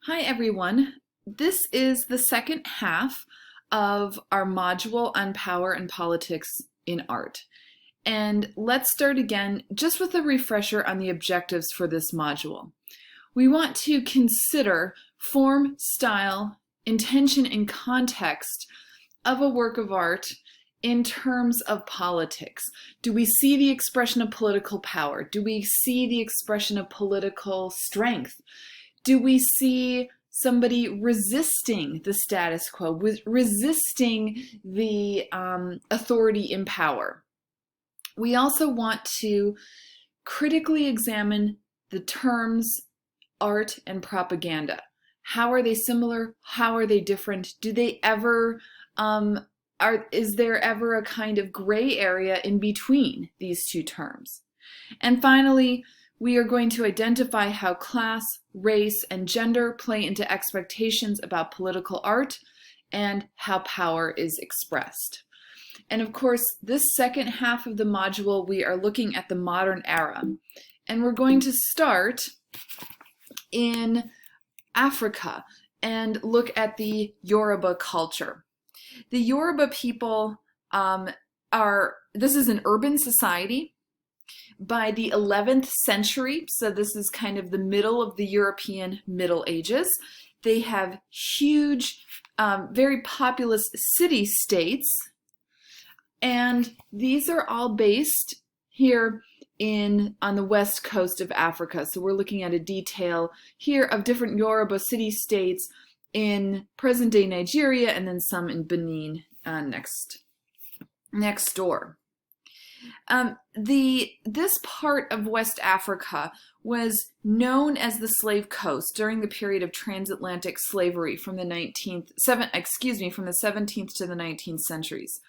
Hi everyone. This is the second half of our module on power and politics in art. And let's start again just with a refresher on the objectives for this module. We want to consider form, style, intention, and context of a work of art in terms of politics. Do we see the expression of political power? Do we see the expression of political strength? Do we see somebody resisting the status quo, resisting the authority in power? We also want to critically examine the terms art and propaganda. How are they similar? How are they different? Do they ever, is there ever a kind of gray area in between these two terms? And finally, we are going to identify how class, race, and gender play into expectations about political art and how power is expressed. And of course, this second half of the module, we are looking at the modern era. And we're going to start in Africa and look at the Yoruba culture. The Yoruba people this is an urban society. By the 11th century, so this is kind of the middle of the European Middle Ages, they have huge, very populous city-states, and these are all based here on the west coast of Africa. So we're looking at a detail here of different Yoruba city-states in present-day Nigeria, and then some in Benin next door. This part of West Africa was known as the Slave Coast during the period of transatlantic slavery from the 17th to the 19th centuries.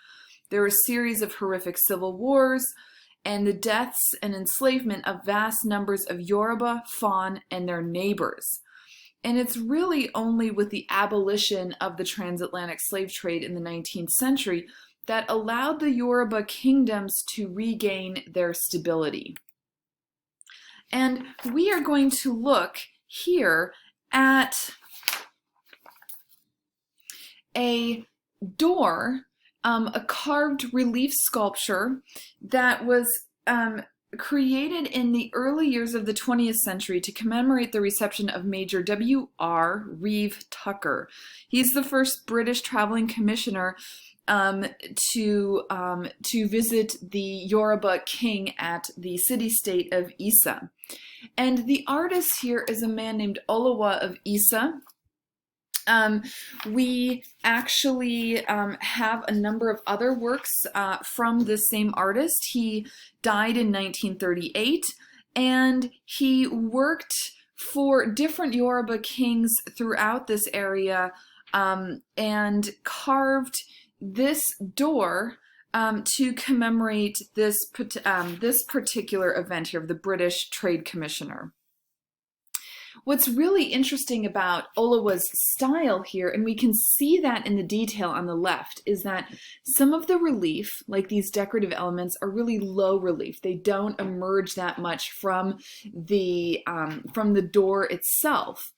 There were a series of horrific civil wars and the deaths and enslavement of vast numbers of Yoruba, Fon, and their neighbors. And it's really only with the abolition of the transatlantic slave trade in the 19th century that allowed the Yoruba kingdoms to regain their stability. And we are going to look here at a door, a carved relief sculpture that was created in the early years of the 20th century to commemorate the reception of Major W.R. Reeve Tucker. He's the first British traveling commissioner to visit the Yoruba king at the city-state of Isa. And the artist here is a man named Olowa of Isa. We actually have a number of other works from the same artist. He died in 1938, and he worked for different Yoruba kings throughout this area and carved this door to commemorate this particular event here of the British Trade Commissioner. What's really interesting about Olowa's style here, and we can see that in the detail on the left, is that some of the relief, like these decorative elements, are really low relief. They don't emerge that much from the door itself.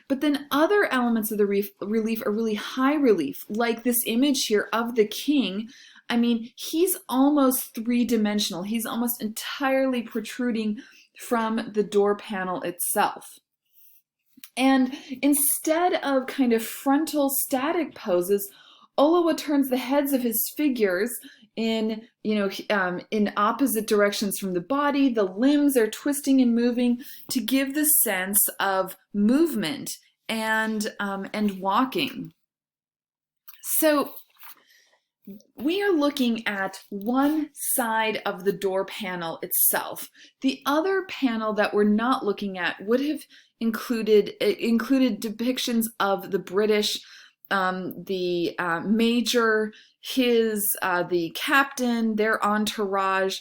But then other elements of the relief are really high relief, like this image here of the king. I mean, he's almost three-dimensional. He's almost entirely protruding from the door panel itself. And instead of kind of frontal static poses, Olowa turns the heads of his figures in opposite directions from the body. The limbs are twisting and moving to give the sense of movement and walking. So we are looking at one side of the door panel itself. The other panel that we're not looking at would have included depictions of the British, the major, the captain, their entourage,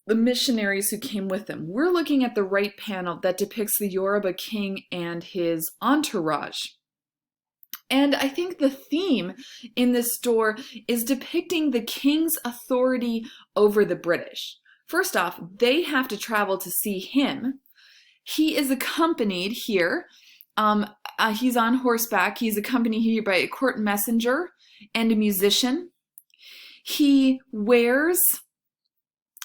the missionaries who came with them. We're looking at the right panel that depicts the Yoruba king and his entourage. And I think the theme in this door is depicting the king's authority over the British. First off, they have to travel to see him. He is accompanied here Um, he's on horseback. He's accompanied here by a court messenger and a musician. He wears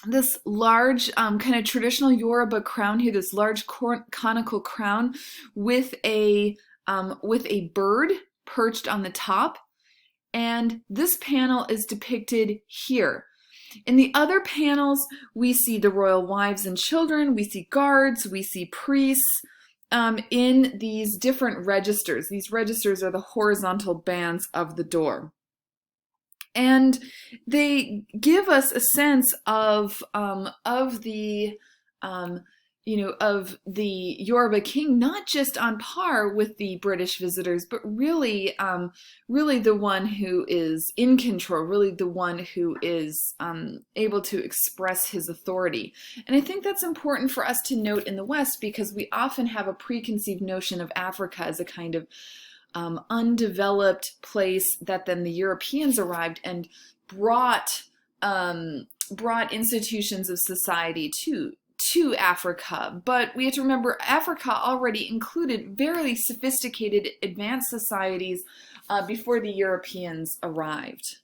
this large kind of traditional Yoruba crown here, this large conical crown with a bird perched on the top. And this panel is depicted here. In the other panels, we see the royal wives and children, we see guards, we see priests in these different registers. These registers are the horizontal bands of the door. And they give us a sense of the of the Yoruba king, not just on par with the British visitors, but really the one who is in control, really the one who is able to express his authority. And I think that's important for us to note in the West, because we often have a preconceived notion of Africa as a kind of undeveloped place that then the Europeans arrived and brought institutions of society to Africa. But we have to remember, Africa already included very sophisticated, advanced societies before the Europeans arrived.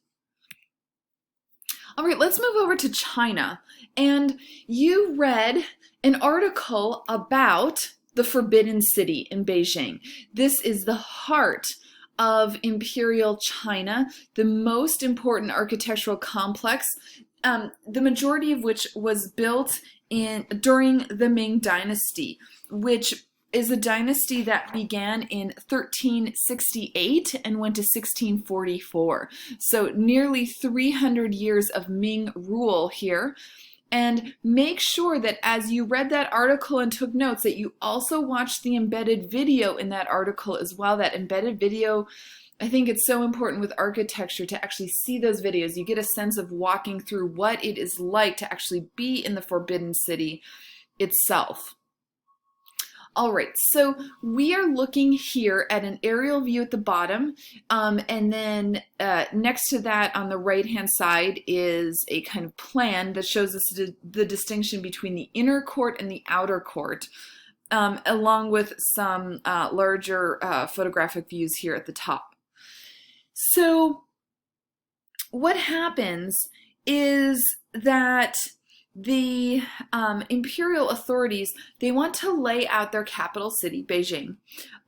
All right, let's move over to China. And you read an article about the Forbidden City in Beijing. This is the heart of Imperial China, the most important architectural complex, the majority of which was built during the Ming Dynasty, which is a dynasty that began in 1368 and went to 1644. So nearly 300 years of Ming rule here. And make sure that as you read that article and took notes, that you also watched the embedded video in that article as well. That embedded video, I think it's so important with architecture to actually see those videos. You get a sense of walking through what it is like to actually be in the Forbidden City itself. All right, so we are looking here at an aerial view at the bottom, and then next to that on the right-hand side is a kind of plan that shows us the distinction between the inner court and the outer court, along with some larger photographic views here at the top. So what happens is that the imperial authorities, they want to lay out their capital city, Beijing,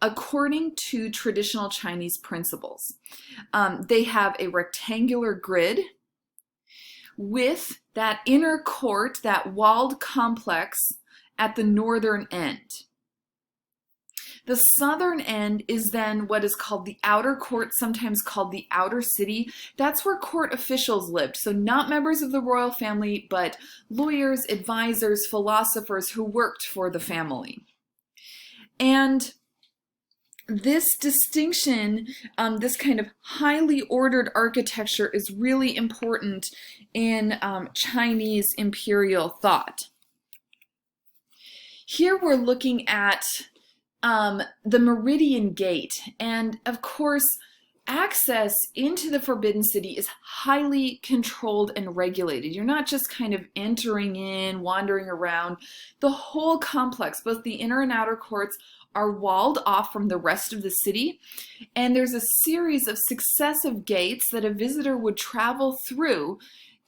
according to traditional Chinese principles. They have a rectangular grid with that inner court, that walled complex at the northern end. The southern end is then what is called the outer court, sometimes called the outer city. That's where court officials lived. So not members of the royal family, but lawyers, advisors, philosophers who worked for the family. And this distinction, this kind of highly ordered architecture is really important in Chinese imperial thought. Here we're looking at the Meridian Gate, and of course access into the Forbidden City is highly controlled and regulated. You're not just kind of entering in, wandering around. The whole complex, both the inner and outer courts, are walled off from the rest of the city, and there's a series of successive gates that a visitor would travel through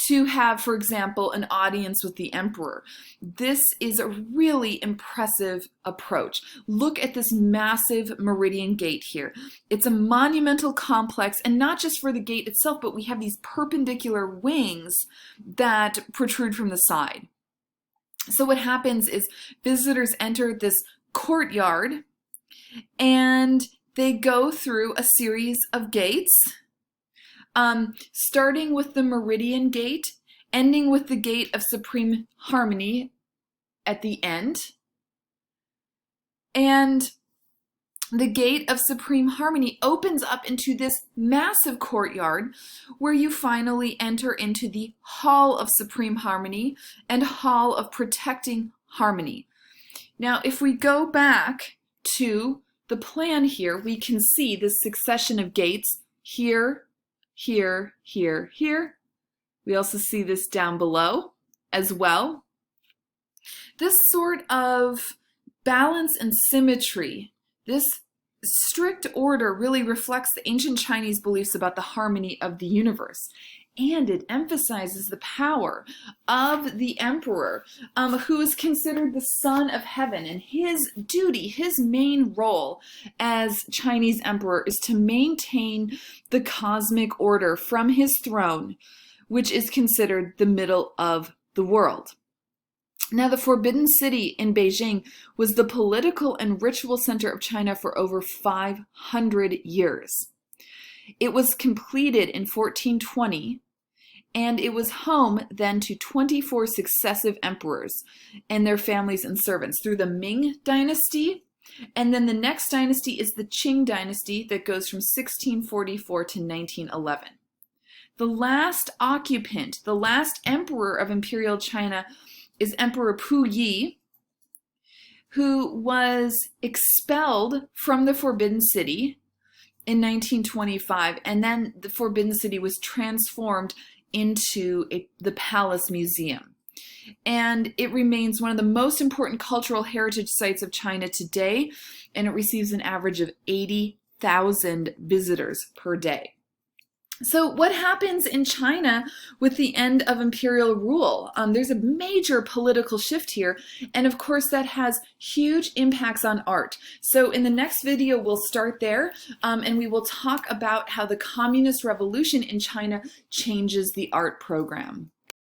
to have, for example, an audience with the emperor. This is a really impressive approach. Look at this massive Meridian Gate here. It's a monumental complex, and not just for the gate itself, but we have these perpendicular wings that protrude from the side. So what happens is visitors enter this courtyard and they go through a series of gates, starting with the Meridian Gate, ending with the Gate of Supreme Harmony at the end. And the Gate of Supreme Harmony opens up into this massive courtyard where you finally enter into the Hall of Supreme Harmony and Hall of Protecting Harmony. Now, if we go back to the plan here, we can see this succession of gates here, here, here, here. We also see this down below as well. This sort of balance and symmetry This strict order really reflects the ancient Chinese beliefs about the harmony of the universe. And it emphasizes the power of the emperor, who is considered the son of heaven. And his duty, his main role as Chinese emperor is to maintain the cosmic order from his throne, which is considered the middle of the world. Now, the Forbidden City in Beijing was the political and ritual center of China for over 500 years. It was completed in 1420, and it was home then to 24 successive emperors and their families and servants through the Ming Dynasty. And then the next dynasty is the Qing Dynasty that goes from 1644 to 1911. The last occupant, the last emperor of Imperial China is Emperor Puyi, who was expelled from the Forbidden City in 1925, and then the Forbidden City was transformed into the Palace Museum. And it remains one of the most important cultural heritage sites of China today, and it receives an average of 80,000 visitors per day. So what happens in China with the end of imperial rule? There's a major political shift here, and of course that has huge impacts on art. So in the next video we'll start there, and we will talk about how the Communist Revolution in China changes the art program.